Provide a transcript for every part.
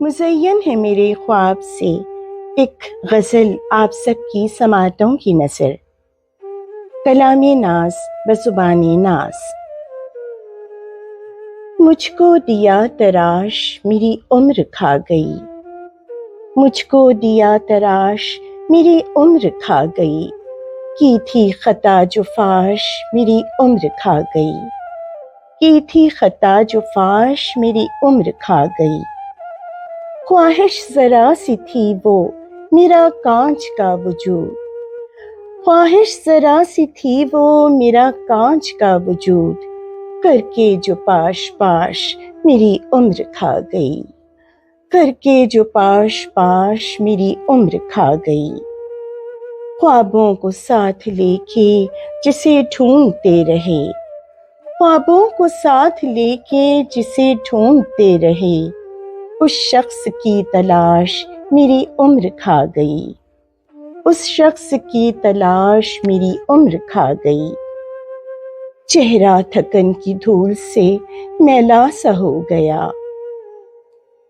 مزین ہے میرے خواب سے ایک غزل آپ سب کی سماعتوں کی نثر۔ کلام ناز بزبان ناز۔ مجھ کو دیا تراش میری عمر کھا گئی، مجھ کو دیا تراش میری عمر کھا گئی، کی تھی خطا جو فاش میری عمر کھا گئی، کی تھی خطا جو فاش میری عمر کھا گئی۔ خواہش ذرا سی تھی وہ میرا کانچ کا وجود، خواہش ذرا سی تھی وہ میرا کانچ کا وجود، کر کے جو پاش پاش میری عمر کھا گئی، کر کے جو پاش پاش میری عمر کھا گئی۔ خوابوں کو ساتھ لے کے جسے ڈھونڈتے رہے، خوابوں کو ساتھ لے کے جسے ڈھونڈتے رہے، اس شخص کی تلاش میری عمر کھا گئی، اس شخص کی تلاش میری عمر کھا گئی۔ چہرہ تھکن کی دھول سے میلا سا ہو گیا،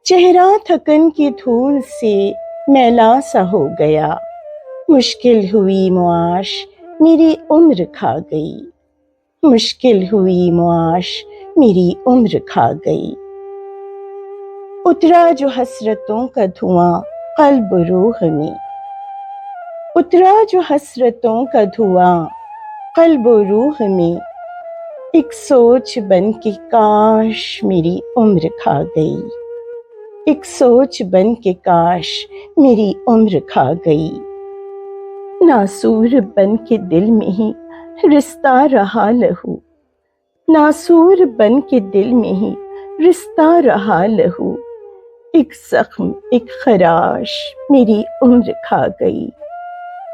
چہرہ تھکن کی دھول سے میلا سا ہو گیا، مشکل ہوئی معاش میری عمر کھا گئی، مشکل ہوئی معاش میری عمر کھا گئی۔ اترا جو حسرتوں کا دھواں قلب و روح میں، اترا جو حسرتوں کا دھواں قلب و روح میں، ایک سوچ بن کے کاش میری عمر کھا گئی، ایک سوچ بن کے کاش میری عمر کھا گئی۔ ناسور بن کے دل میں ہی رستا رہا لہو، ناسور بن کے دل میں ہی رستا رہا لہو، ایک زخم ایک خراش میری عمر کھا گئی،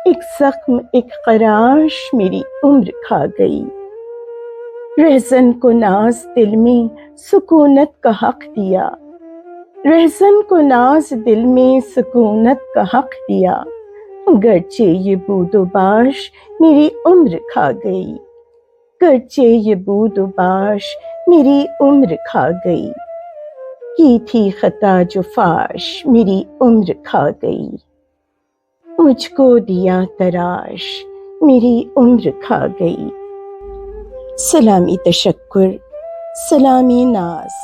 ایک زخم ایک خراش میری عمر کھا گئی۔ رہزن کو ناز دل میں سکونت کا حق دیا، رہزن کو ناز دل میں سکونت کا حق دیا، گرچہ یہ بود و باش میری عمر کھا گئی، گرچہ یہ بود و باش میری عمر کھا گئی، کی تھی خطا جو فاش میری عمر کھا گئی، مجھ کو دیا تراش میری عمر کھا گئی۔ سلامی تشکر، سلامی ناز۔